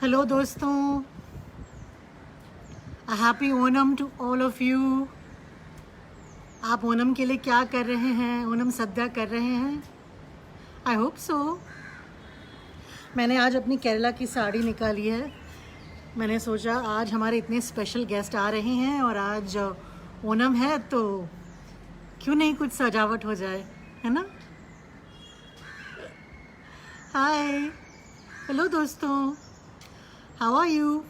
Hello दोस्तों, happy Onam to all of you. आप ओनम के लिए क्या कर रहे हैं? ओनम सद्या कर रहे हैं? I hope so. मैंने आज अपनी केरला की साड़ी निकाली है। मैंने सोचा आज हमारे इतने स्पेशल गेस्ट आ रहे हैं और आज ओनम है तो क्यों नहीं कुछ सजावट हो जाए, है ना? हाय, हेलो दोस्तों, हाउ आर यू?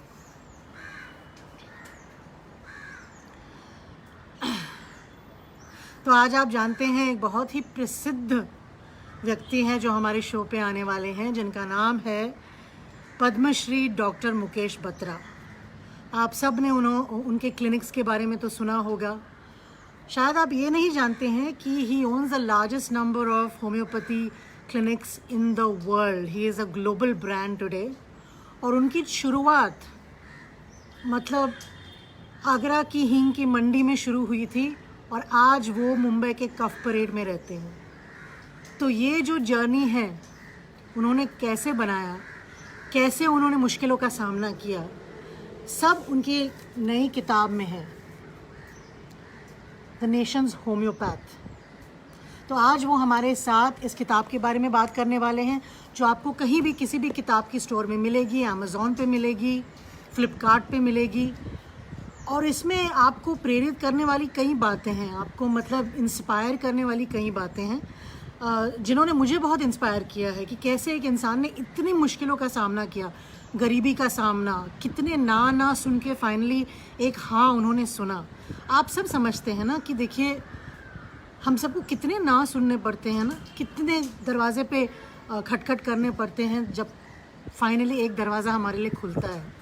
तो आज आप जानते हैं एक बहुत ही प्रसिद्ध व्यक्ति हैं जो हमारे शो पे आने वाले हैं, जिनका नाम है पद्मश्री डॉक्टर मुकेश बत्रा। आप सब ने उनके क्लिनिक्स के बारे में तो सुना होगा। शायद आप ये नहीं जानते हैं कि he owns the largest number of homeopathy clinics in the world. He is a global brand today. और उनकी शुरुआत मतलब आगरा की हींग की मंडी में शुरू हुई थी और आज वो मुंबई के कफ परेड में रहते हैं। तो ये जो जर्नी है, उन्होंने कैसे बनाया, कैसे उन्होंने मुश्किलों का सामना किया, सब उनकी नई किताब में है, द नेशंस होम्योपैथ। तो आज वो हमारे साथ इस किताब के बारे में बात करने वाले हैं, जो आपको कहीं भी किसी भी किताब की स्टोर में मिलेगी, अमेज़ॉन पे मिलेगी, फ्लिपकार्ट पे मिलेगी। और इसमें आपको प्रेरित करने वाली कई बातें हैं, आपको मतलब इंस्पायर करने वाली कई बातें हैं, जिन्होंने मुझे बहुत इंस्पायर किया है कि कैसे एक इंसान ने इतनी मुश्किलों का सामना किया, गरीबी का सामना, कितने ना सुन के फाइनली एक हाँ उन्होंने सुना। आप सब समझते हैं ना कि देखिए हम सबको कितने ना सुनने पड़ते हैं ना, कितने दरवाजे पे खटखट करने पड़ते हैं जब फाइनली एक दरवाज़ा हमारे लिए खुलता है।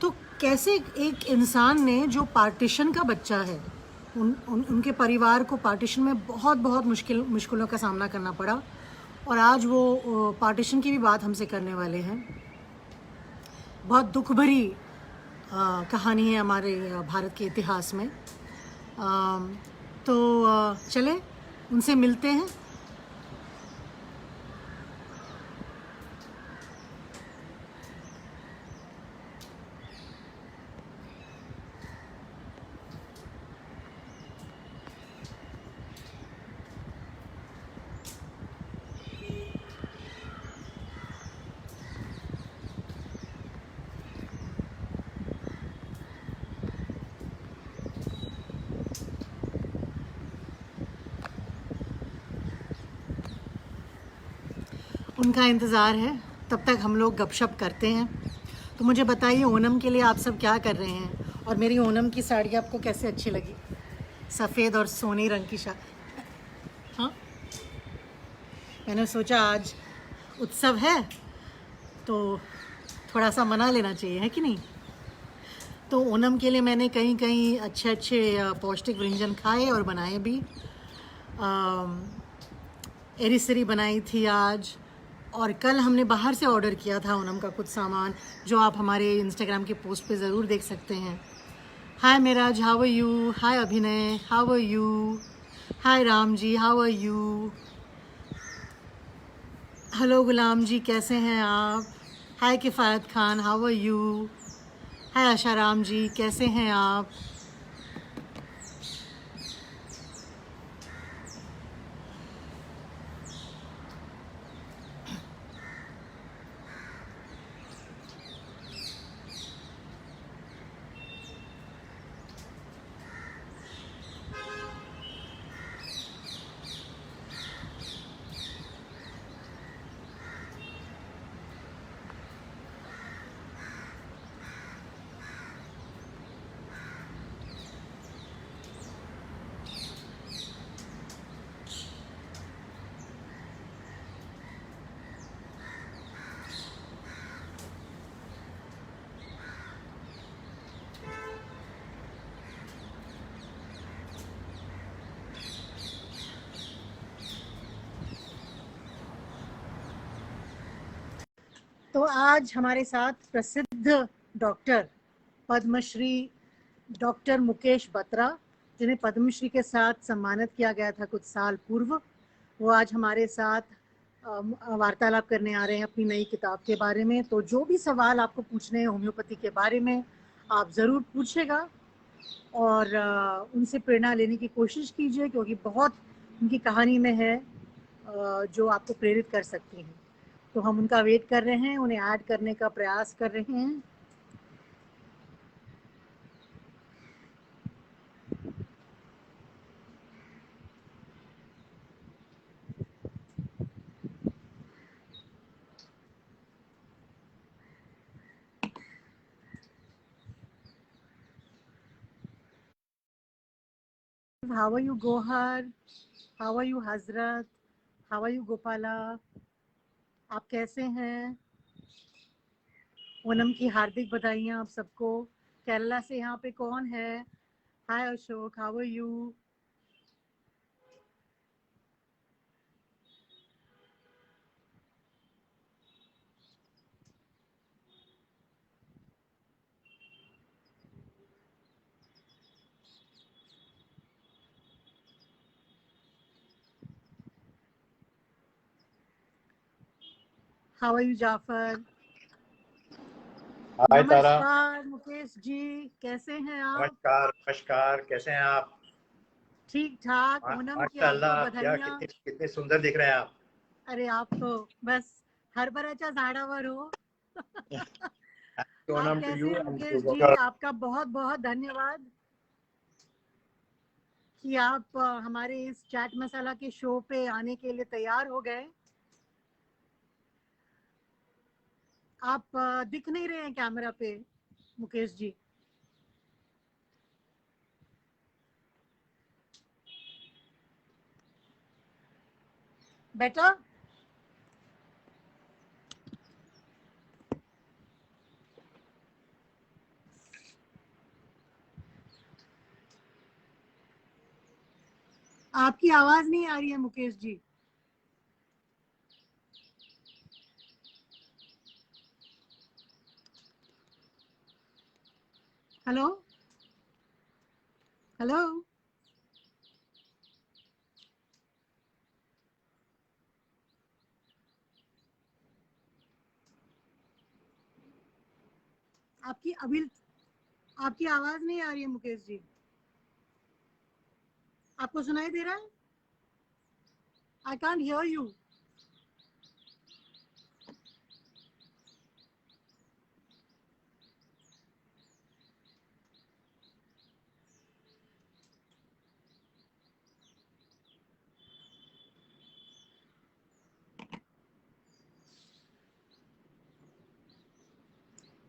तो कैसे एक इंसान ने जो पार्टीशन का बच्चा है, उनके परिवार को पार्टीशन में बहुत मुश्किलों का सामना करना पड़ा और आज वो पार्टीशन की भी बात हमसे करने वाले हैं। बहुत दुख भरी कहानी है हमारे भारत के इतिहास में। तो चले उनसे मिलते हैं। उनका इंतज़ार है, तब तक हम लोग गपशप करते हैं। तो मुझे बताइए ओनम के लिए आप सब क्या कर रहे हैं और मेरी ओनम की साड़ी आपको कैसे अच्छी लगी? सफ़ेद और सोनी रंग की साड़ी। हाँ, मैंने सोचा आज उत्सव है तो थोड़ा सा मना लेना चाहिए, है कि नहीं? तो ओनम के लिए मैंने कहीं अच्छे पौष्टिक व्यंजन खाए और बनाए भी। एरिसरी बनाई थी आज, और कल हमने बाहर से ऑर्डर किया था ओनम का कुछ सामान, जो आप हमारे इंस्टाग्राम के पोस्ट पे ज़रूर देख सकते हैं। Hi Meraj, how are you? Hi Abhinay, how are you? Hi Ram ji, how are you? Hello Gulam ji, कैसे हैं आप? Hi Kifayat Khan, how are you? Hi Asharam ji, कैसे हैं आप? तो आज हमारे साथ प्रसिद्ध डॉक्टर पद्मश्री डॉक्टर मुकेश बत्रा, जिन्हें पद्मश्री के साथ सम्मानित किया गया था कुछ साल पूर्व, वो आज हमारे साथ वार्तालाप करने आ रहे हैं अपनी नई किताब के बारे में। तो जो भी सवाल आपको पूछने हैं होम्योपैथी के बारे में, आप ज़रूर पूछेगा और उनसे प्रेरणा लेने की कोशिश कीजिए, क्योंकि बहुत उनकी कहानी में है जो आपको प्रेरित कर सकती हैं। तो हम उनका वेट कर रहे हैं, उन्हें ऐड करने का प्रयास कर रहे हैं। How are you, Gohar? How are you, Hazrat? How are you, Gopala? आप कैसे हैं? ओनम की हार्दिक बधाइयाँ आप सबको। केरला से यहाँ पे कौन है? Hi Ashok, how are you? How are you Jafar? Hi Tara. नमस्कार मुकेश जी, कैसे हैं आप? नमस्कार नमस्कार, कैसे हैं आप? ठीक ठाक। ओनम की आपको माशाल्लाह, क्या बधाइयाँ। कितने कितने सुंदर दिख रहे हैं आप। अरे आप तो बस हरभराच्या झाडावर हो। आप ओनम टू कैसे यू हैं एंड मुकेश टू जी? आपका बहुत बहुत धन्यवाद कि आप हमारे इस चैट मसाला के शो पे आने के लिए तैयार हो गए। आप दिख नहीं रहे हैं कैमरा पे मुकेश जी। बेटा आपकी आवाज नहीं आ रही है मुकेश जी। हेलो हेलो, आपकी आवाज नहीं आ रही है मुकेश जी। आपको सुनाई दे रहा है? I can't hear you.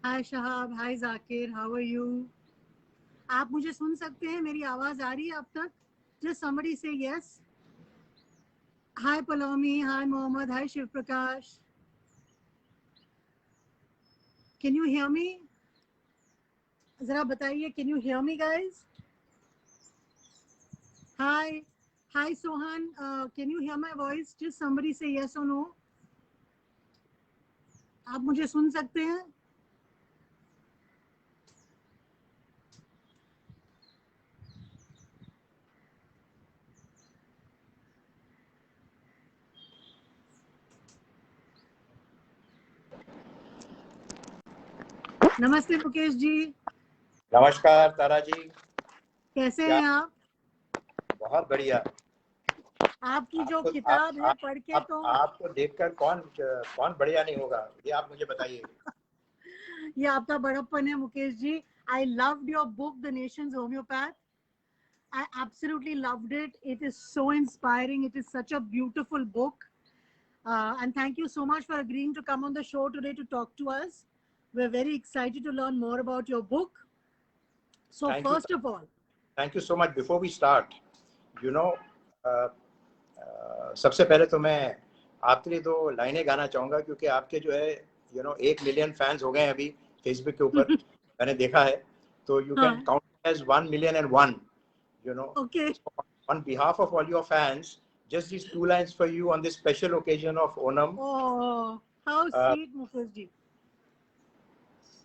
Hi Shahab, hi Zakir, how are you? आप मुझे सुन सकते हैं? मेरी आवाज आ रही है अब तक? Just somebody say yes. Hi Palomi, hi Mohammad, hi Shiv Prakash. Can you hear me? जरा बताइए, can you hear me guys? Hi hi Sohan, can you hear my voice? Just somebody say yes और नो। आप मुझे सुन सकते हैं? नमस्ते मुकेश जी। नमस्कार तारा जी। कैसे क्या? हैं आप? बहुत बढ़िया। आपकी जो आपको किताब है पढ़ के तो आपको देखकर कौन कौन बढ़िया नहीं होगा, ये आप मुझे बताइए। ये आपका बड़प्पन है Mukesh ji. I loved your book the nation's homeopath. I absolutely loved it. It is so inspiring. It is such a beautiful book. And thank you so much for agreeing to come on the show today to talk to us. We're very excited to learn more about your book. So thank you, first of all, thank you so much. Before we start, you know, सबसे पहले तो मैं आपके लिए दो लाइनें गाना चाहूंगा, क्योंकि आपके जो है 1 मिलियन फैंस हो गए हैं अभी फेसबुक के ऊपर। मैंने देखा है। तो यू कैन हाँ, count as 1,000,001, you know. okay. So on behalf of all your fans, just these 2 lines for you on this special occasion of Onam. Oh, how sweet, Mukesh ji.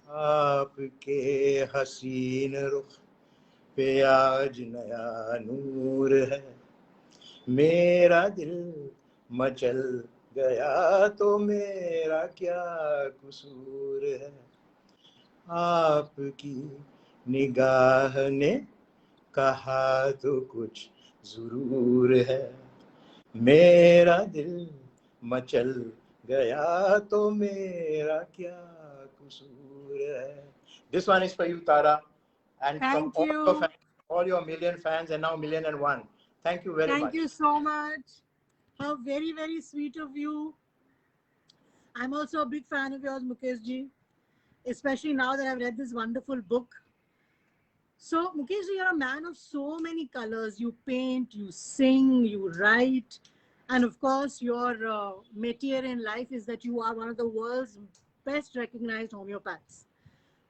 आपके हसीन रुख पे आज नया नूर है, मेरा दिल मचल गया तो मेरा क्या कसूर है, आपकी निगाह ने कहा तो कुछ जरूर है, मेरा दिल मचल गया तो मेरा क्या कसूर है. This one is for you, Tara, and from Thank all your you. fans, all your million fans, and now 1,000,001. Thank you very Thank much. you so much. How very, very sweet of you. I'm also a big fan of yours, Mukesh ji, especially now that I've read this wonderful book. So, Mukesh ji, you're a man of so many colors. You paint, you sing, you write, and of course, your métier in life is that you are one of the world's best recognized homeopaths.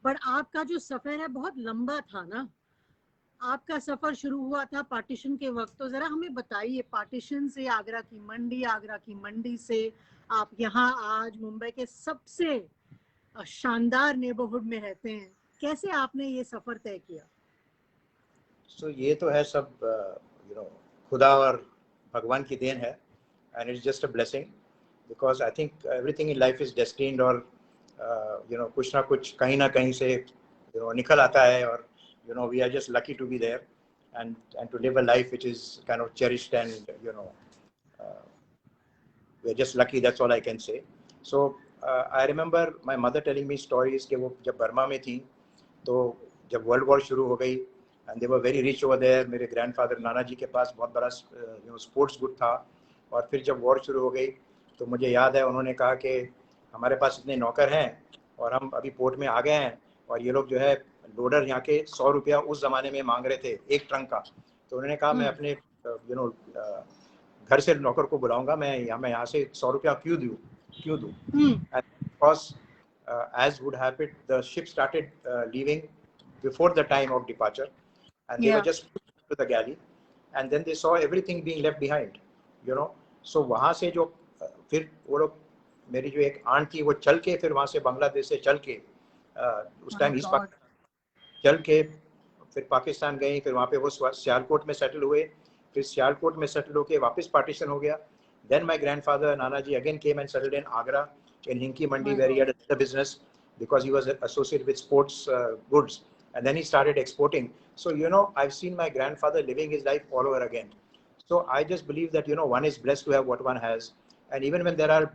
But आपका जो सफर है बहुत लंबा था ना. आपका सफर शुरू हुआ था पार्टीशन के वक्त. तो जरा हमें बताइए, पार्टीशन से आगरा की मंडी से आप यहाँ आज मुंबई के सबसे शानदार नेबरहुड में रहते हैं. कैसे आपने ये सफर तय किया? So ये तो है सब खुदा और भगवान की देन है, and it's just a blessing because I think everything in life is destined, और कुछ ना कुछ कहीं ना कहीं से निकल आता है, और we are just lucky to be there and to live a life which is kind of cherished, and we are just lucky, that's all I can say. So I remember my mother telling me stories कि वो जब Burma में थी तो जब world war शुरू हो गई, and they were very rich over there. मेरे ग्रैंडफादर नाना जी के पास बहुत बड़ा स्पोर्ट्स गुड था, और फिर जब वॉर शुरू हो गई तो मुझे याद है उन्होंने कहा कि हमारे पास इतने नौकर हैं और हम अभी पोर्ट में आ गए हैं, और ये लोग जो है लोडर यहाँ के 100 रुपया उस ज़माने में मांग रहे थे एक ट्रंक का. तो उन्होंने कहा मैं अपने घर से नौकर को बुलाऊंगा, मैं यहाँ से 100 रुपया क्यों दूँ. Because as would happen, the ship started leaving before the time of departure, and they were just put to the galley, and then they saw everything being left behind, So वहाँ से जो फिर वो लोग, मेरी जो एक आंट थी वो चल के फिर वहाँ से बांग्लादेश से चल के उस टाइम ईस्ट पाकिस्तान चल के फिर पाकिस्तान गई, फिर वहाँ पे वो सियालकोट में सेटल हुए, फिर सियालकोट में सेटल होके वापस पार्टीशन हो गया. Then my grandfather Nana ji again came and settled in Agra in Hinki Mandi, where he had a business because he was associated with sports goods, and then he started exporting. So I've seen my grandfather living his life all over again. So I just believe that one is blessed to have what one has, and even when there are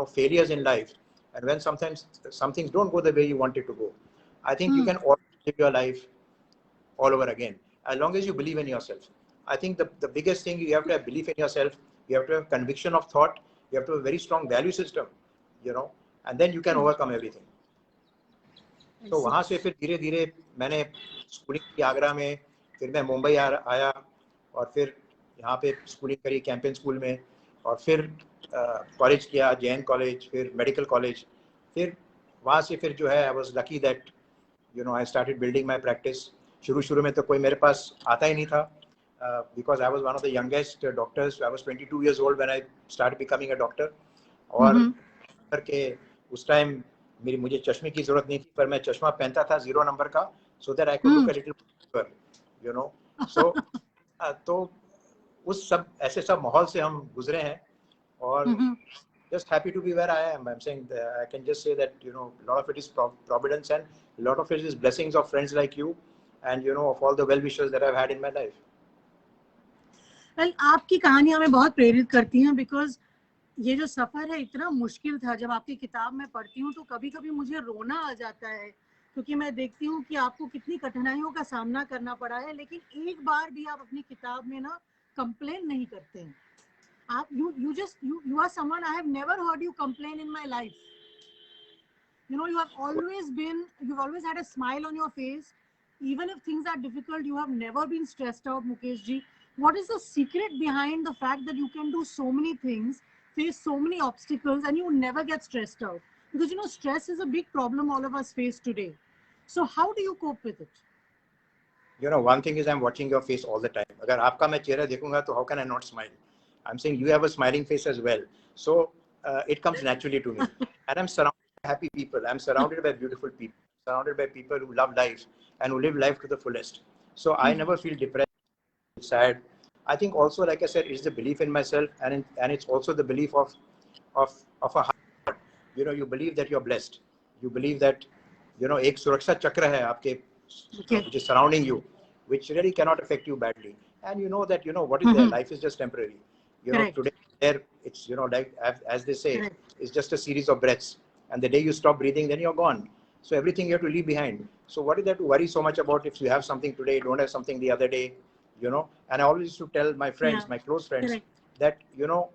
failures in life, and when sometimes some things don't go the way you want it to go, I think you can always live your life all over again as long as you believe in yourself. I think the biggest thing, you have to have belief in yourself, you have to have conviction of thought, you have to have a very strong value system, and then you can overcome everything. So वहाँ से फिर धीरे धीरे मैंने schooling की आगरा में, फिर मैं मुंबई आया और फिर यहाँ पे स्कूलिंग करी कैंपेन स्कूल में, और फिर कॉलेज किया जैन कॉलेज, फिर मेडिकल कॉलेज, फिर वहाँ से फिर जो है I was lucky that I started building my practice. शुरू में तो कोई मेरे पास आता ही नहीं था, because I was one of the youngest doctors. I was 22 years old when I started becoming a doctor. और करके उस टाइम मुझे चश्मे की जरूरत नहीं थी, पर मैं चश्मा पहनता था 0 नंबर का, so that I could look a little better, So तो उस सब ऐसे सब माहौल से हम गुजरे हैं, और just happy to be where I am. I'm saying I can just say that a lot of it is providence, and a lot of it is blessings of friends like you, and of all the well wishers that I've had in my life. Well, आपकी कहानी हमें बहुत प्रेरित करती हैं, because ये जो सफर है इतना मुश्किल था. जब आपकी किताब में पढ़ती हूँ तो कभी कभी मुझे रोना आ जाता है, क्योंकि मैं देखती हूँ कि आपको कितनी कठिनाइयों का सामना करना पड़ा है, लेकिन एक बार भी आप अपनी किताब में ना कंप्लेन नहीं करते हैं. आप you are someone I have never heard you complain in my life. You've always had a smile on your face. Even if things are difficult, you have never been stressed out, Mukesh ji. What is the secret behind the fact that you can do so many things, face so many obstacles, and you never get stressed out? Because stress is a big problem all of us face today. So how do you cope with it? One thing is I'm watching your face all the time. अगर आपका मैं चेहरा देखूंगा तो how can I not smile? I'm saying you have a smiling face as well. So it comes naturally to me. And I'm surrounded by happy people. I'm surrounded by beautiful people. Surrounded by people who love life and who live life to the fullest. So I never feel depressed, sad. I think also, like I said, it's the belief in myself, and it's also the belief of of a heart. You know, you believe that you're blessed. You believe that, you know, एक सुरक्षा चक्र है आपके, which is surrounding you, which really cannot affect you badly. And you know that, you know, what is there? Life is just temporary. You know, today there, it's, you know, like as they say, it's just a series of breaths. And the day you stop breathing, then you're gone. So everything you have to leave behind. So what is there to worry so much about if you have something today, don't have something the other day, you know? And I always used to tell my friends, my close friends, that, you know,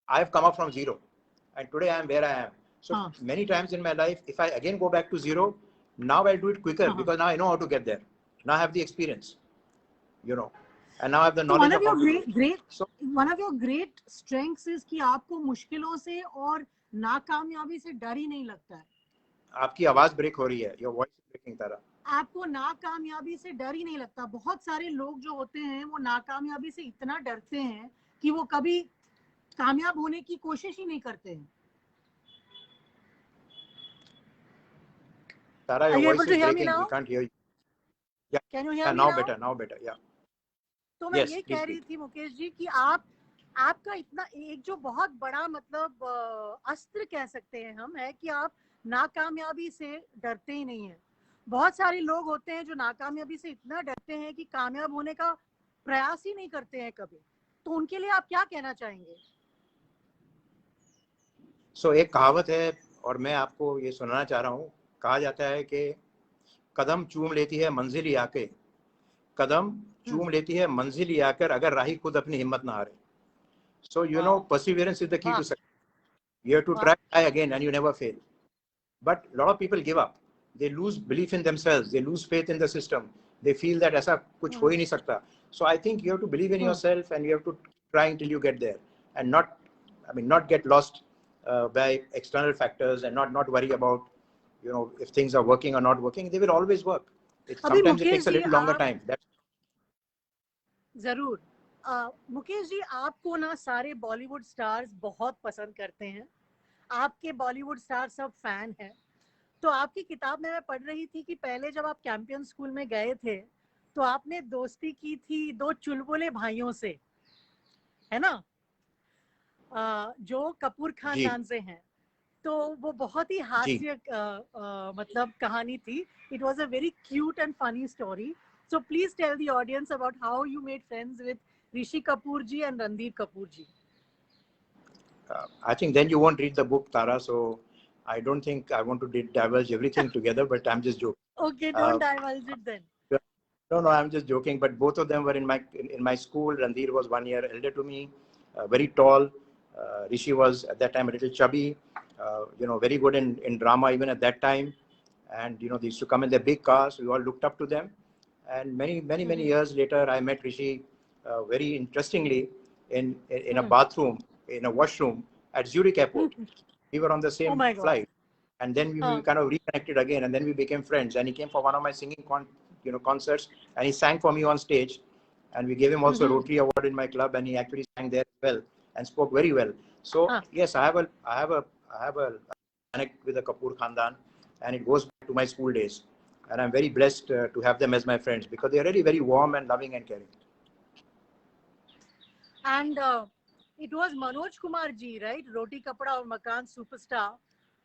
I've come up from zero. And today I am where I am. So many times in my life, if I again go back to zero, now I'll do it quicker because now I know how to get there. Now I have the experience, you know, and now I have the knowledge. One of your great strengths is कि आपको मुश्किलों से और नाकामयाबी से डर ही नहीं लगता है. आपकी आवाज ब्रेक हो रही है. Your voice is breaking, Tara. आपको नाकामयाबी से डर ही नहीं लगता. बहुत सारे लोग जो होते हैं वो नाकामयाबी से इतना डरते हैं कि वो कभी कामयाब होने की कोशिश ही नहीं करते हैं. Tara, your voice is breaking. We can't hear you. Yeah. Can you hear me now? Now better. Yeah. तो मैं ये कह रही थी मुकेश जी कि आपका इतना एक जो बहुत बड़ा मतलब अस्त्र कह सकते हैं हम है कि आप नाकामयाबी से डरते ही नहीं हैं. बहुत सारे लोग होते हैं जो नाकामयाबी से इतना डरते हैं कि कामयाब होने का प्रयास ही नहीं करते हैं कभी. तो उनके लिए आप क्या कहना चाहेंगे? एक कहावत है और मैं आपको ये सुनाना चाह रहा हूँ. कहा जाता है कि कदम चूम लेती है मंजिल आके, कदम चूम लेती है मंजिल आकर, अगर राही खुद अपनी हिम्मत ना हारे. So you know, perseverance is the key to success. You have to try again and you never fail. But a lot of people give up. They lose belief in themselves. They lose faith in the system. They feel that ऐसा कुछ हो ही नहीं सकता. So I think you have to believe in yourself and you have to try until you get there, and not get lost by external factors, and not worry about, you know, if things are working or not working. They will always work. Sometimes it takes a little longer time. जरूर. मुकेश जी, आपको ना सारे Bollywood stars बहुत पसंद करते हैं. आपके Bollywood star सब फैन हैं. तो आपकी किताब में मैं पढ़ रही थी कि पहले जब आप कैंपियन स्कूल में गए थे तो आपने दोस्ती की थी 2 चुलबुले भाइयों से, है ना, जो कपूर खानदान से हैं. तो वो बहुत ही हास्य मतलब कहानी थी. It was a very cute and funny story. So please tell the audience about how you made friends with Rishi Kapoor ji and Ranbir Kapoor ji. I think then you won't read the book, Tara. So I don't think I want to divulge everything together, but I'm just joking. Okay, don't divulge it then. No, I'm just joking. But both of them were in my school. Ranbir was 1 year elder to me, very tall. Rishi was at that time a little chubby, you know, very good in drama even at that time. And, you know, they used to come in their big cars. We all looked up to them. And many years later, I met Rishi very interestingly in a bathroom, in a washroom at Zurich airport. We were on the same flight. And then we kind of reconnected again, and then we became friends. And he came for one of my singing concerts, and he sang for me on stage. And we gave him also a Rotary Award in my club, and he actually sang there as well and spoke very well. So yes, I have a connect with the Kapoor Khandan, and it goes back to my school days. And I'm very blessed to have them as my friends because they are really very warm and loving and caring. And it was Manoj Kumar ji, right? Roti Kapda or Makan superstar,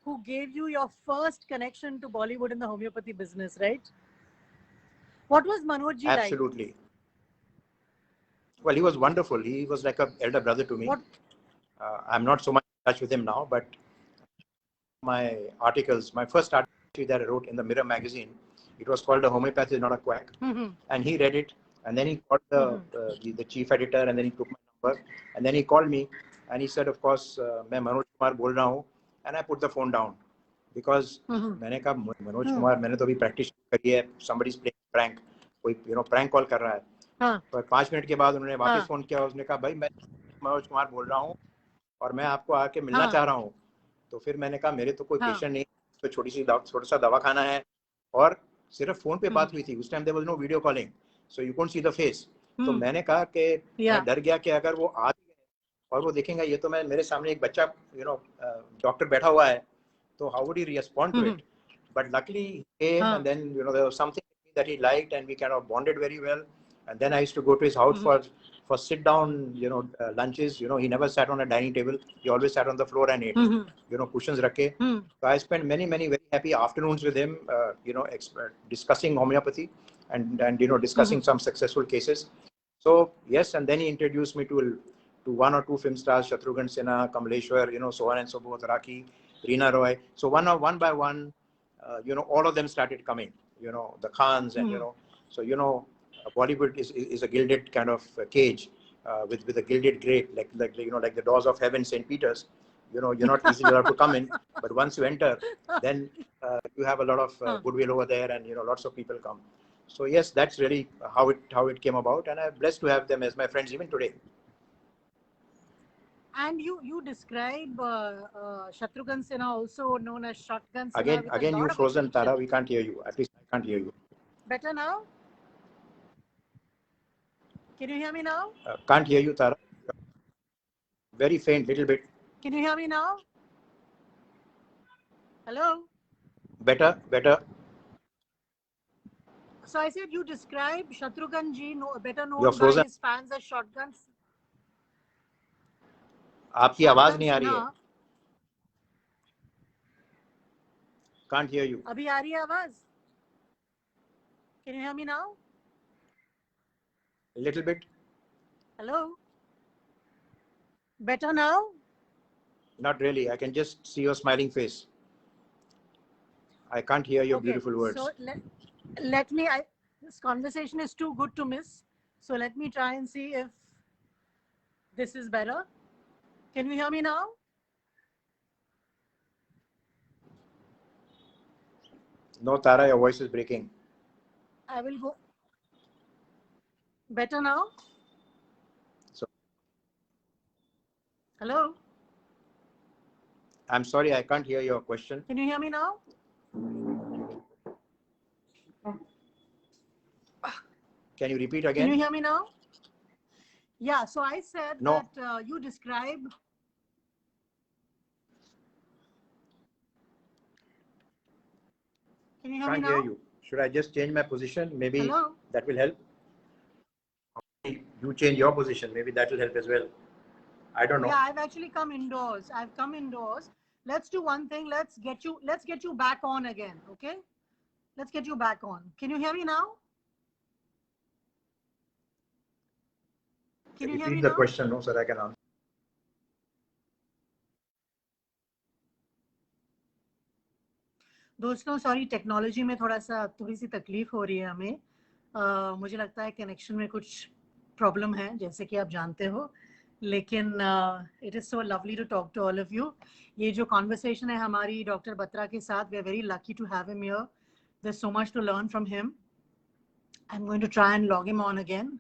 who gave you your first connection to Bollywood in the homeopathy business, right? What was Manoj ji like? Absolutely. Well, he was wonderful. He was like an elder brother to me. I'm not so much in touch with him now, but my first article that I wrote in the Mirror magazine, it was called "A Homeopathy is Not a Quack." And he read it, and then he called the chief editor, and then he took my number, and then he called me, and he said, "Of course, मैं मनोज कुमार बोल रहा हूँ," and I put the phone down because मैंने कहा मनोज कुमार, मैंने तो अभी practice करी है, somebody's playing prank, कोई prank call कर रहा है. पर 5 मिनट के बाद उन्होंने वापस फोन किया. उसने कहा, भाई मैं मनोज कुमार बोल रहा हूँ और मैं आपको आके मिलना चाह रहा हूँ. तो फिर मैंने कहा, मेरे तो कोई पेशेंट नहीं, तो छोटा सा दवाखाना है और सिर्फ फोन पे बात हुई थी. उस time there was no video calling, so you couldn't see the face. तो मैंने कहा कि मैं डर गया कि अगर वो आ और वो देखेंगे ये तो मेरे सामने एक बच्चा डॉक्टर बैठा हुआ है, तो how would he respond to it. But luckily he came and then there was something that he liked and we kind of bonded very well. And then I used to go to his house for sit down, lunches. He never sat on a dining table. He always sat on the floor and ate. Cushions rakhe. So I spent many very happy afternoons with him. Discussing homeopathy and discussing some successful cases. So yes, and then he introduced me to one or two film stars, Shatrughan Sinha, Kamaleshwar, so on and so forth, Rakhi, Reena Roy. So one by one, all of them started coming. The Khans and so Bollywood is a gilded kind of cage with a gilded grate, like the doors of heaven, St. Peter's. You're not easily allowed to come in, but once you enter, then you have a lot of goodwill over there, and lots of people come. So yes, that's really how it came about, and I'm blessed to have them as my friends even today. And you describe Shatrughan Sinha, also known as Shotgun Sinha. Again, you frozen, Tara. We can't hear you. At least I can't hear you. Better now? Can you hear me now? Can't hear you, Tara. Very faint, little bit. Can you hear me now? Hello? Better. So I said you describe Shatrughan ji, better known by his fans as Shotguns. आपकी आवाज नहीं आ रही है. Can't hear you. अभी आ रही है आवाज? Can you hear me now? A little bit. Hello? Better now? Not really. I can just see your smiling face. I can't hear your beautiful words. So let me, this conversation is too good to miss. So let me try and see if this is better. Can you hear me now? No, Tara, your voice is breaking. I will go. Better now? So, hello? I'm sorry, I can't hear your question. Can you hear me now? Can you repeat again? Can you hear me now? Yeah, so I said no. that you describe. Can you hear me now? Can't hear you. Should I just change my position? Maybe hello? That will help. You change your position. Maybe that will help as well. I don't know. Yeah, I've actually come indoors. I've come indoors. Let's do one thing. Let's get you back on again. Okay? Let's get you back on. Can you hear me now? Can you hear me now? Repeat the question, no, sir. I can answer. दोस्तों sorry technology में थोड़ी सी तकलीफ हो रही है हमें. मुझे लगता है कनेक्शन में कुछ प्रॉब्लम है, जैसे कि आप जानते हो, लेकिन it is so lovely to talk to all of you. ये जो कॉन्वर्सेशन है हमारी डॉक्टर बत्रा के साथ, we are very lucky to have him here. There is so much to learn from him. I am going to try and log him on again.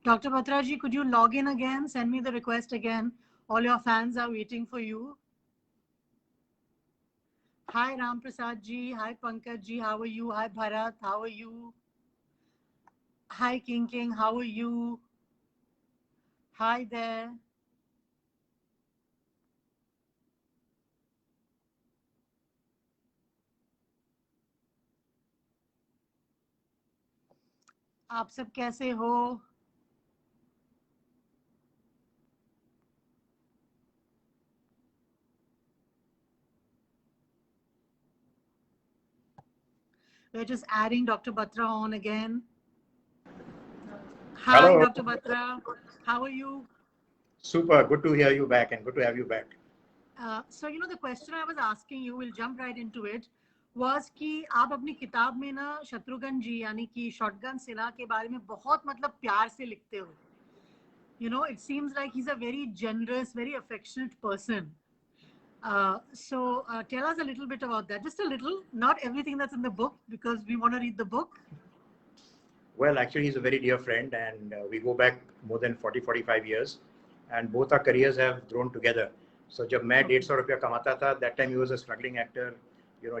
Dr. Batra ji, could you log in again? Send me the request again. All your fans are waiting for you. Hi Ram Prasad ji. Hi Pankaj ji. How are you? Hi Bharat. How are you? Hi King. How are you? Hi there. आप सब कैसे हो? We're just adding Dr. Batra on again. Hi, hello. Dr. Batra. How are you? Super. Good to hear you back and good to have you back. So, the question I was asking you, we'll jump right into it, was कि आप अपनी किताब में ना शत्रुघ्न जी यानी कि shotgun Sinha के बारे में बहुत मतलब प्यार से लिखते हो. It seems like he's a very generous, very affectionate person. So tell us a little bit about that. Just a little, not everything that's in the book, because we want to read the book. Well, actually, he's a very dear friend, and we go back more than 40-45 years, and both our careers have grown together. So, जब मैं 150 रुपया कमाता था, that time he was a struggling actor,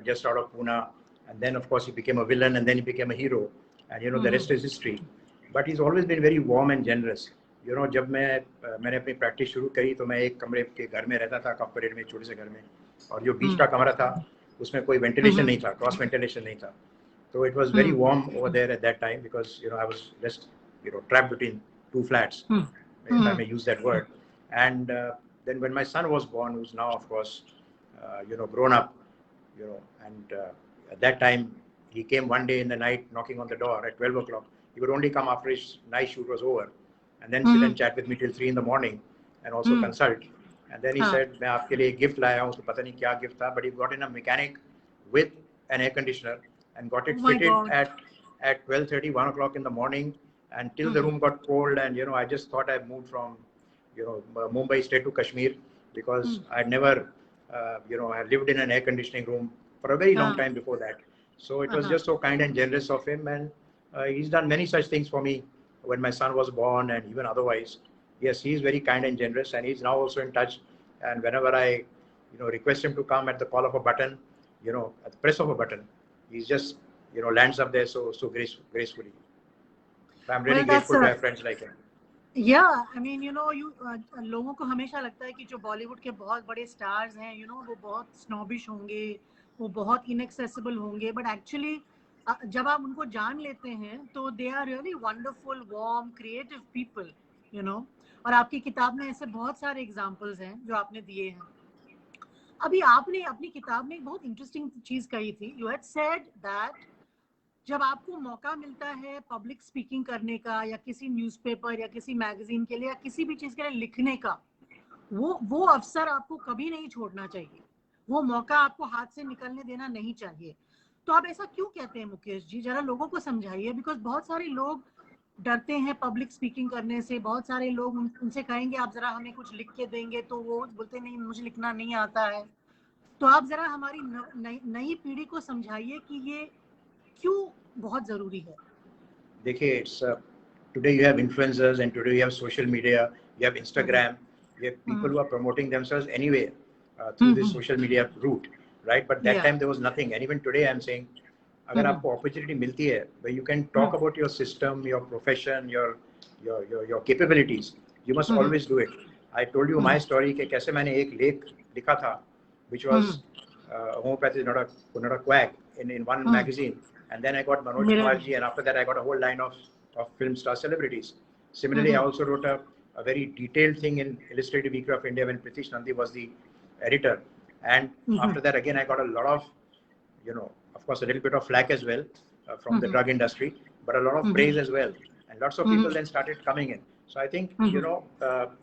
just out of Pune, and then of course he became a villain, and then he became a hero, and the rest is history. But he's always been very warm and generous. जब मैंने अपनी practice शुरू करी तो मैं एक कमरे के घर में रहता था, कॉर्पोरेट में, छोटे से घर में, और जो बीच का कमरा था उसमें कोई वेंटिलेशन नहीं था, क्रॉस वेंटिलेशन नहीं था. So it was very warm over there at that time because I was just trapped between two flats, if I may use that word. And then when my son was born, who's now of course grown up, and at that time he came one day in the night knocking on the door at 12 o'clock. He would only come after his night shoot was over, and then sit and chat with me till 3 in the morning, and also consult. And then he said, मैं आपके लिए gift लाया हूँ, तो पता नहीं क्या gift था, but he got in a mechanic with an air conditioner and got it fitted at 12:30, 1 o'clock in the morning, and till the room got cold. And I just thought I moved from Mumbai straight to Kashmir, because I'd never I lived in an air conditioning room for a very long time before that. So it was just so kind and generous of him, and he's done many such things for me when my son was born and even otherwise. Yes, he's very kind and generous, and he's now also in touch. And whenever I request him to come at the call of a button, at the press of a button, he's just lands up there so gracefully. So I'm really grateful to have friends like him. Yeah, I mean, लोगों को हमेशा लगता है कि जो बॉलीवुड के बहुत बड़े स्टार्स हैं, वो बहुत स्नॉबिश होंगे, वो बहुत इनएक्सेसिबल होंगे, बट एक्चुअली जब आप उनको जान लेते हैं तो they are really wonderful, warm, creative people, और आपकी किताब में ऐसे बहुत सारे एग्जांपल्स हैं जो आपने दिए हैं. अभी आपने अपनी किताब में एक बहुत इंटरेस्टिंग चीज कही थी. यू हैड सेड दैट जब आपको मौका मिलता है पब्लिक स्पीकिंग करने का, या किसी न्यूज़पेपर या किसी मैगजीन के लिए या किसी भी चीज के लिए लिखने का, वो अवसर आपको कभी नहीं छोड़ना चाहिए, वो मौका आपको हाथ से निकलने देना नहीं चाहिए. तो आप ऐसा क्यों कहते हैं मुकेश जी, जरा लोगों को समझाइए. बिकॉज बहुत सारे लोग डरते हैं पब्लिक स्पीकिंग करने से. बहुत सारे लोग उनसे कहेंगे आप जरा हमें कुछ लिख के देंगे, तो वो बोलते नहीं, मुझे लिखना नहीं आता है. तो आप जरा हमारी नई पीढ़ी को समझाइए कि ये क्यों बहुत जरूरी है. देखिए, today you have influencers, and today you have social media, you have Instagram, you have people who are promoting themselves anyway through this social media route, right? But that time there was nothing, and even today I'm saying, अगर आपको opportunity मिलती है where you can talk about your system, your profession, your capabilities, you must always do it. I told you my story कि कैसे मैंने एक लेख लिखा था, which was homeopathy is not a quack, in one magazine, and then I got Manoj Kumar ji, and after that I got a whole line of film star celebrities. Similarly, I also wrote a very detailed thing in Illustrated Weekly of India when Pritish Nandi was the editor, and after that again I got a lot of of course a little bit of flack as well from the drug industry, but a lot of praise as well, and lots of people then started coming in. So I think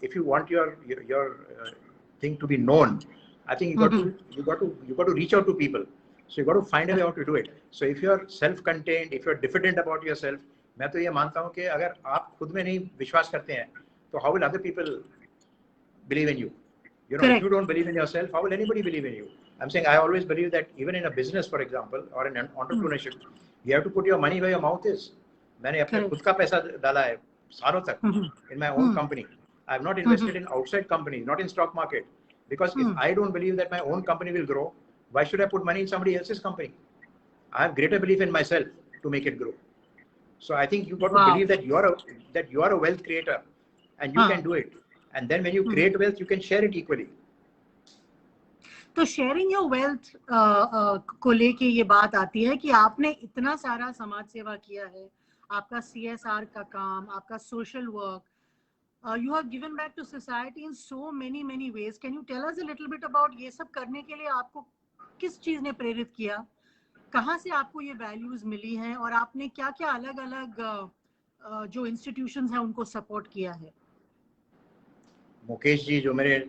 if you want your thing to be known, I think you got to reach out to people. So you got to find a way how to do it. So if you are self-contained, if you are diffident about yourself, मैं तो ये मानता हूँ कि अगर आप खुद में नहीं विश्वास करते हैं, तो how will other people believe in you? If you don't believe in yourself, how will anybody believe in you? I'm saying I always believe that even in a business, for example, or in an entrepreneurship, you have to put your money where your mouth is. मैंने अपने खुद का पैसा डाला है सालों तक in my own company. I have not invested in outside companies, not in stock market, because if I don't believe that my own company will grow, why should I put money in somebody else's company? I have greater belief in myself to make it grow. So I think you got to believe that you are a wealth creator, and you can do it. And then when you create wealth, you can share it equally. तो sharing your wealth को लेके ये बात आती है कि आपने इतना सारा समाज सेवा किया है, आपका CSR का काम, आपका social work, you have given back to society in so many ways. Can you tell us a little bit about ये सब करने के लिए आपको किस चीज ने प्रेरित किया, कहाँ से आपको ये वैल्यूज मिली हैं, और आपने क्या क्या अलग-अलग जो इंस्टीट्यूशंस हैं उनको सपोर्ट किया है? मुकेश जी जो मेरे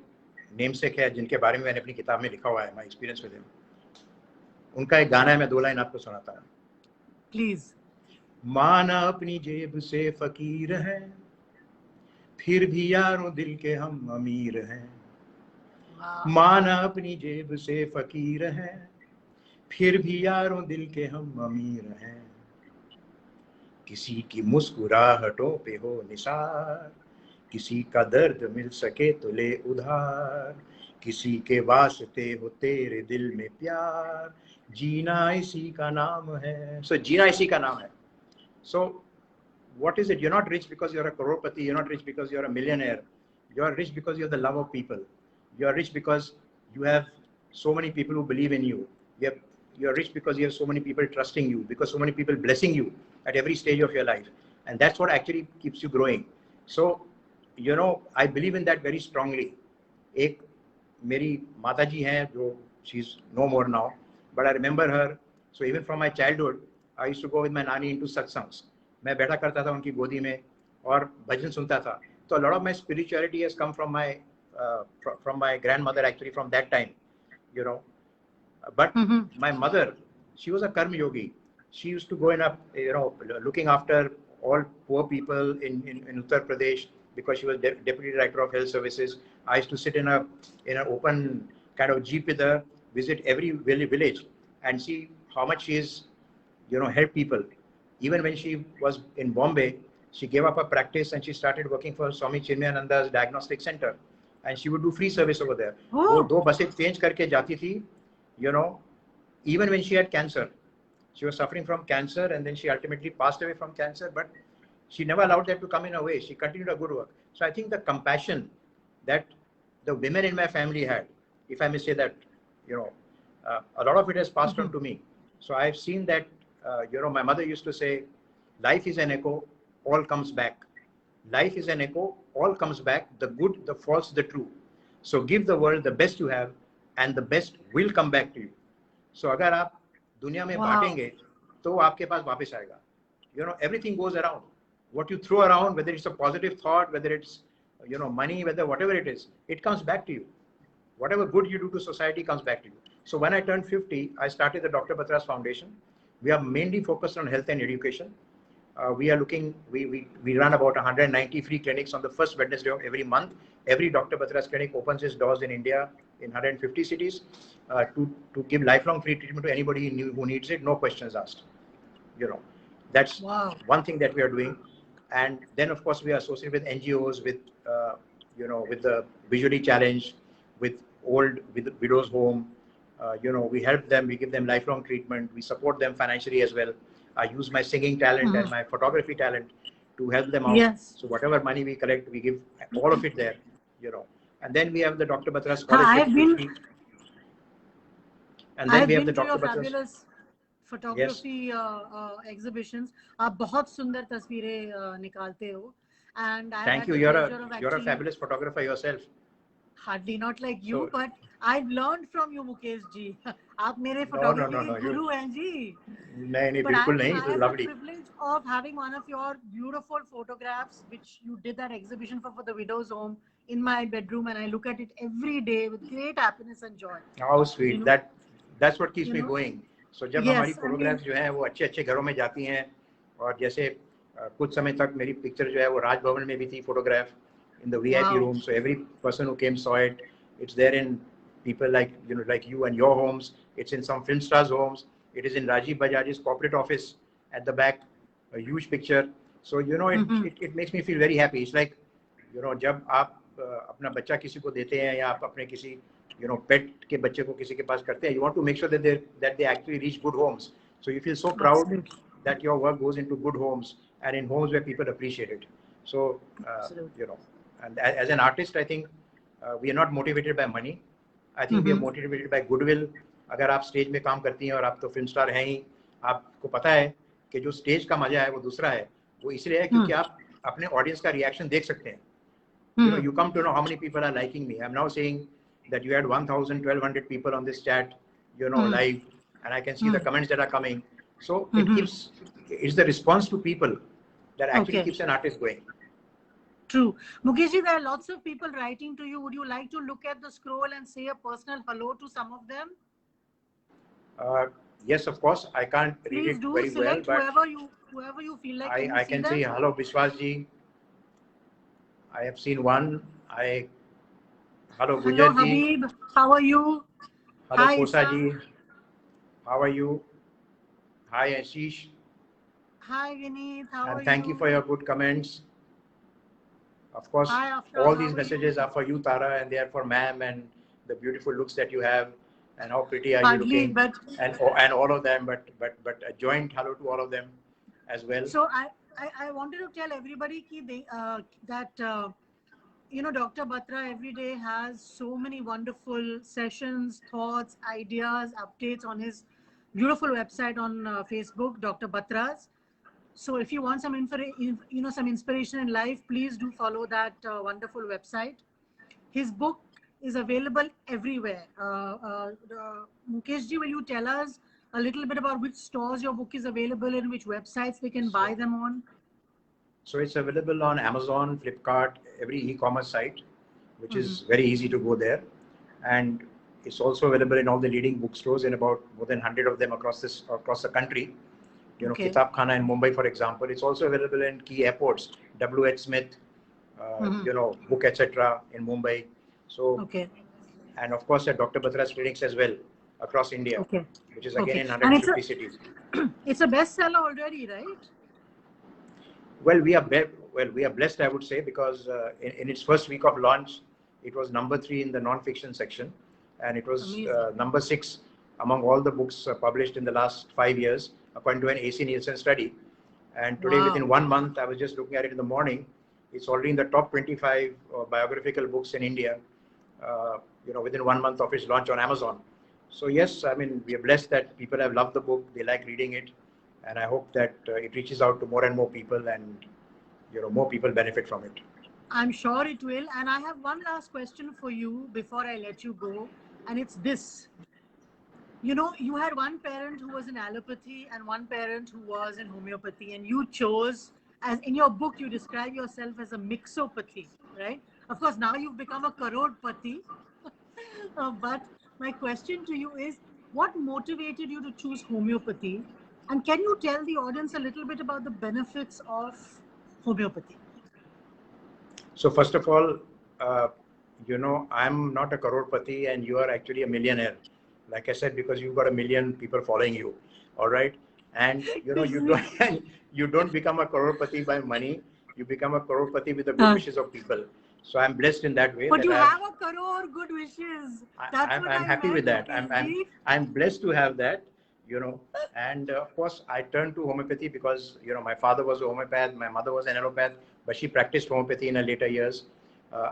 नेमसेक है, जिनके बारे में मैंने अपनी किताब में लिखा हुआ है, माय एक्सपीरियंस विद हिम, उनका एक गाना है, मैं 2 लाइन आपको सुनाता हूँ. प्लीज. माना अपनी जेब से फकीर हैं, फिर भी यारों दिल के हम अमीर हैं. माना अपनी जेब से फकीर हैं, फिर भी यारों दिल के हम अमीर हैं. किसी की मुस्कुराहटों पे हो निसार, किसी का दर्द मिल सके तो ले उधार, किसी के वास्ते हो तेरे दिल में प्यार, जीना इसी का नाम है. So जीना इसी का नाम है. So what is it? You're not rich because you're a crorepati. You're not rich because you're a millionaire. You're rich because you have the love of people. You're rich because you have so many people who believe in you. You're rich because you have so many people trusting you, because so many people blessing you at every stage of your life. And that's what actually keeps you growing. So, you know, I believe in that very strongly. एक मेरी माता जी हैं जो she's no more now, but I remember her. So even from my childhood, I used to go with my nani into satsangs. मैं बैठा करता था उनकी गोदी में और भजन सुनता था. So a lot of my spirituality has come from my grandmother, actually, from that time, you know. But my mother, she was a karma yogi. She used to go in a, you know, looking after all poor people in Uttar Pradesh, because she was deputy director of health services. I used to sit in an open kind of jeep with her, visit every village and see how much she is, you know, help people. Even when she was in Bombay, she gave up her practice and she started working for Swami Chinmayananda's diagnostic center, and she would do free service over there. वो दो बसें change करके जाती थी, you know. Even when she had cancer, she was suffering from cancer, and then she ultimately passed away from cancer, but she never allowed that to come in her way. She continued her good work. So I think the compassion that the women in my family had, if I may say that, you know, a lot of it has passed on to me. So I've seen that, you know, my mother used to say, life is an echo, all comes back. Life is an echo, all comes back, the good, the false, the true. So give the world the best you have, and the best will come back to you. So अगर आप दुनिया में बांटेंगे तो आपके पास वापस आएगा. You know, everything goes around. What you throw around, whether it's a positive thought, whether it's, you know, money, whether whatever it is, it comes back to you. Whatever good you do to society comes back to you. So when I turned 50, I started the Dr. Batra's Foundation. We are mainly focused on health and education. We run about 190 free clinics on the first Wednesday of every month. Every Dr. Batra's clinic opens its doors in India in 150 cities to give lifelong free treatment to anybody who needs it, no questions asked. You know, that's one thing that we are doing. And then, of course, we are associated with NGOs, with you know, with the visually challenged, with the widows' home. You know, we help them, we give them lifelong treatment, we support them financially as well. I use my singing talent and my photography talent to help them out. Yes. So whatever money we collect, we give all of it there, you know. And then we have the Dr. Batra scholarship. I've been to your fabulous photography exhibitions. आप बहुत सुंदर तस्वीरें निकालते हो. And thank you. You're a fabulous photographer yourself. Hardly not like you, but I've learned from you, Mukesh ji. आप मेरे photography के guru हैं जी. नहीं, बिल्कुल नहीं. I have the privilege of having one of your beautiful photographs, which you did that exhibition for the widow's home, in my bedroom, and I look at it every day with great happiness and joy. How sweet. You know? That's what keeps me going. So जब हमारी photographs जो हैं वो अच्छे घरों में जाती हैं, और जैसे कुछ समय तक मेरी picture जो है वो राजभवन में भी थी, photograph in the VIP room. So every person who came saw it. It's there in people like you and your homes. It's in some film stars' homes. It is in Rajiv Bajaj's corporate office at the back, a huge picture. So you know, it makes me feel very happy. It's like, you know, जब आप अपना बच्चा किसी को देते हैं, या आप अपने किसी, you know, pet के बच्चे को किसी के पास करते हैं, you want to make sure that they actually reach good homes. So you feel so proud that your work goes into good homes and in homes where people appreciate it. So you know, and as an artist, I think we are not motivated by money. I think we are motivated by goodwill. अगर आप stage में काम करती हैं और आप तो film star हैं ही, आपको पता है कि जो स्टेज का मजा है वो दूसरा है. वो इसलिए है क्योंकि आप अपने ऑडियंस का रिएक्शन देख सकते हैं. You know, you come to know how many people are liking me. I'm now saying that you had 1,000, 1,200 people on this chat, you know, live, and I can see the comments that are coming. So it's the response to people that actually keeps an artist going. True. Mukesh ji, there are lots of people writing to you. Would you like to look at the scroll and say a personal hello to some of them? Yes, of course. I can't read it very well, but whoever you feel like. I can say hello, Bishwas ji. I have seen one. Hello, Gujar ji. Habib. How are you? Hello, Kosa ji. How are you? Hi, Ashish. Hi, Vineet. How are And you? thank you for your good comments. Of course, Hi, Afra. all How these are messages you? are for you, Tara, and they are for ma'am and the beautiful looks that you have and how pretty are you Hardly, looking but and all of them. But a joint hello to all of them as well. so I wanted to tell everybody that Dr. Batra every day has so many wonderful sessions, thoughts, ideas, updates on his beautiful website on Facebook, Dr. Batra's. So if you want some inspiration in life, please do follow that wonderful website. His book is available everywhere. Mukesh ji, will you tell us a little bit about which stores your book is available in, which websites we can buy them on? So it's available on Amazon, Flipkart, every e-commerce site, which is very easy to go there. And it's also available in all the leading bookstores in about more than 100 of them across the country. Kitab Khana in Mumbai, for example. It's also available in key airports, W.H. Smith, Book, etc. in Mumbai. So, and of course at Dr. Batra's clinics as well across India, which is again in 150 cities. It's a bestseller already, right? Well, we are blessed, I would say, because in its first week of launch, it was number 3 in the non-fiction section, and it was number 6 among all the books published in the last 5 years, according to an AC Nielsen study. And today, within 1 month, I was just looking at it in the morning, it's already in the top 25 biographical books in India, within 1 month of its launch on Amazon. So yes, I mean, we are blessed that people have loved the book, they like reading it, and I hope that it reaches out to more and more people, and more people benefit from it. I'm sure it will. And I have one last question for you before I let you go, and it's this. You had one parent who was in allopathy and one parent who was in homeopathy, and you chose, as in your book, you describe yourself as a mixopathy, right? Of course, now you've become a karodpathy. But my question to you is, what motivated you to choose homeopathy? And can you tell the audience a little bit about the benefits of homeopathy? So first of all, I'm not a karodpati and you are actually a millionaire. Like I said, because you've got 1 million people following you. All right. And you don't become a karodpati by money. You become a karodpati with the good wishes of people. So I'm blessed in that way. But you have a crore good wishes. I'm happy with that. I'm blessed to have that, and of course I turned to homeopathy because, my father was a homeopath, my mother was an allopath, but she practiced homeopathy in her later years.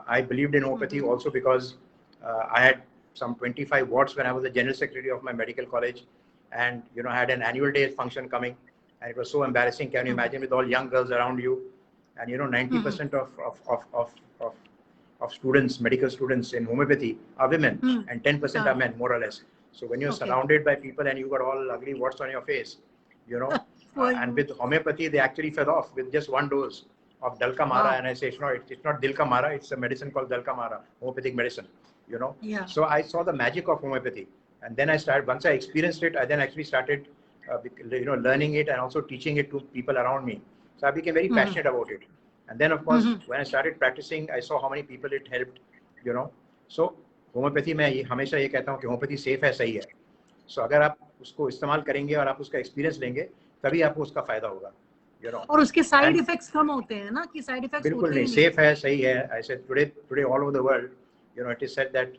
I believed in homeopathy also because I had some 25 wards when I was the general secretary of my medical college, and, I had an annual day function coming, and it was so embarrassing. Can you imagine, with all young girls around you, and 90% of students, medical students in homeopathy are women, and 10% are men, more or less. So when you're surrounded by people and you've got all ugly warts on your face, and with homeopathy, they actually fell off with just 1 dose of Dalka Mara. And I say, it's not Dilka Mara, it's a medicine called Dalka Mara, homeopathic medicine, So I saw the magic of homeopathy. And then once I experienced it, I then actually started, learning it and also teaching it to people around me. So I became very passionate about it. And then, of course, when I started practicing, I saw how many people it helped, So homeopathy में हमेशा ये कहता हूँ कि homeopathy safe है, सही है. So अगर आप उसको इस्तेमाल करेंगे और आप उसका एक्सपीरियंस लेंगे, तभी आपको उसका फायदा होगा. और उसके साइड इफेक्ट्स कम होते हैं ना, कि साइड इफेक्ट्स बिल्कुल नहीं, सेफ है, सही है. I said today all over the world, it is said that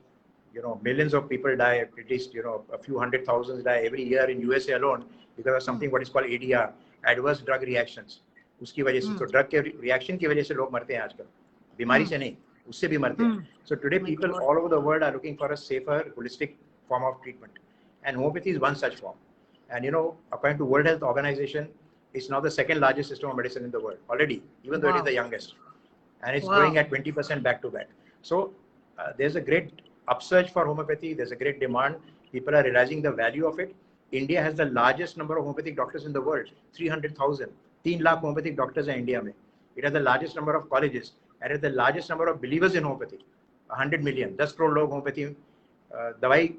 millions of people die, at least a few 100,000 die every year in USA alone because of something what is called ADR, adverse drug reactions. उसकी वजह से, तो drug के reaction की वजह से लोग मरते हैं आजकल, बीमारी से नहीं, उससे भी मरते हैं. So today people all over the world are looking for a safer, holistic form of treatment, and homeopathy is one such form. And according to World Health Organization, it's now the second largest system of medicine in the world already, even though it is the youngest, and it's growing at 20% back to back. So there's a great upsurge for homeopathy. There's a great demand. People are realizing the value of it. India has the largest number of homeopathic doctors in the world, 300,000. 3 lakh homeopathic doctors in India में. It has the largest number of colleges, and it has the largest number of believers in homeopathy. 100 million, 10 crore लोग homeopathy दवाई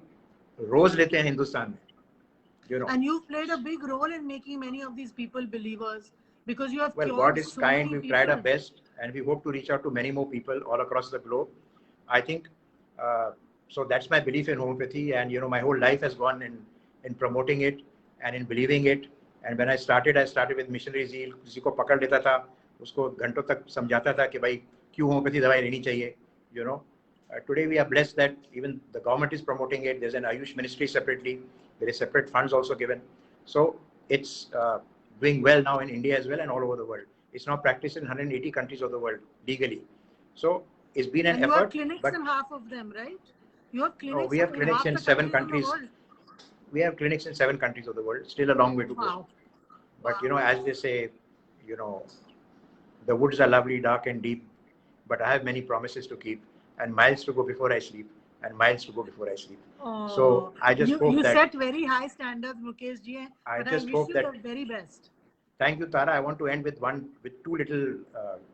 रोज लेते हैं हिंदुस्तान में. And you've played a big role in making many of these people believers, because you have cured God is so kind. We've tried our best, and we hope to reach out to many more people all across the globe. I think so. That's my belief in homeopathy, and my whole life has gone in promoting it and in believing it. And when I started with missionary zeal. किसी को पकड़ लेता था, उसको घंटों तक समझाता था कि भाई क्यों होम्योपैथी दवाई लेनी चाहिए, you know. Today we are blessed that even the government is promoting it. There's an Ayush ministry separately. There is separate funds also given. So it's doing well now in India as well and all over the world. It's now practiced in 180 countries of the world legally. So it's been an and you effort. have clinics in half of them, right? You have No, clinics we have in clinics half in the 7 countries of the countries. world. We have clinics in 7 countries of the world. Still a long way to go. Wow. But you know, as they say, you know, the woods are lovely, dark and deep, but I have many promises to keep, and miles to go before I sleep, and miles to go before I sleep. So I just hope you that set very high standards, Mukesh ji, but I wish you the very best. Thank you, Tara. I want to end with two little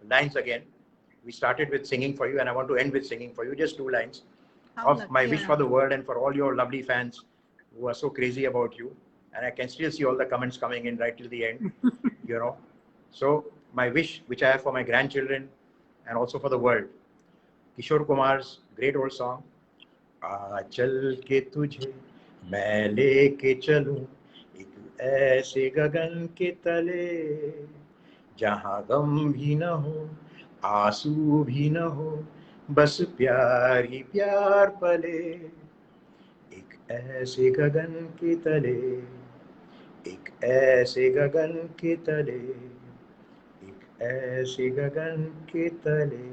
lines again. We started with singing for you, and I want to end with singing for you. Just 2 lines of my wish for the world and for all your lovely fans who are so crazy about you. And I can still see all the comments coming in right till the end, you know. So my wish, which I have for my grandchildren and also for the world, Kishore Kumar's great old song, आ चल के तुझे मैं लेके चलूं एक ऐसे गगन के तले जहां गम भी न हो आंसू भी न हो बस प्यार ही प्यार पले एक ऐसे गगन के तले एक ऐसे गगन के तले एक ऐसे गगन के तले.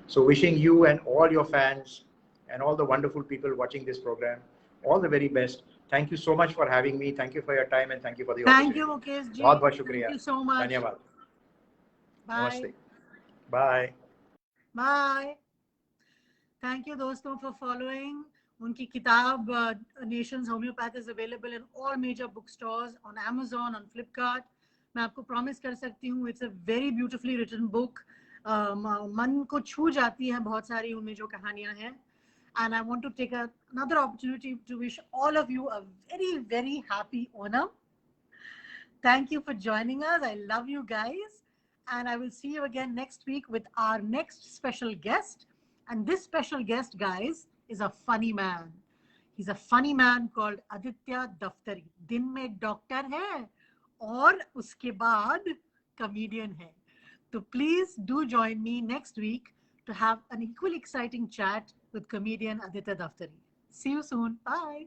So wishing you and all your fans and all the wonderful people watching this program all the very best. Thank you so much for having me. Thank you for your time and thank you for the opportunity. Thank you, Mukesh ji. बहुत शुक्रिया. Thank you so much. धन्यवाद. Bye. Namaste. Bye. Bye. Thank you, दोस्तों, for following. उनकी किताब Nations Homeopath is available in all major bookstores, on Amazon, on Flipkart. मैं आपको promise कर सकती हूँ, it's a very beautifully written book. मन को छू जाती है बहुत सारी उनमें जो कहानियां हैं. And I want to take another opportunity to wish all of you a very, very happy Onam. Thank you for joining us. I love you guys. And I will see you again next week with our next special guest. And this special guest, guys, is a funny man. He's a funny man called Aditya Daftari. दिन में doctor है और उसके बाद comedian है. So please do join me next week to have an equally exciting chat with comedian Aditya Daftari. See you soon. Bye.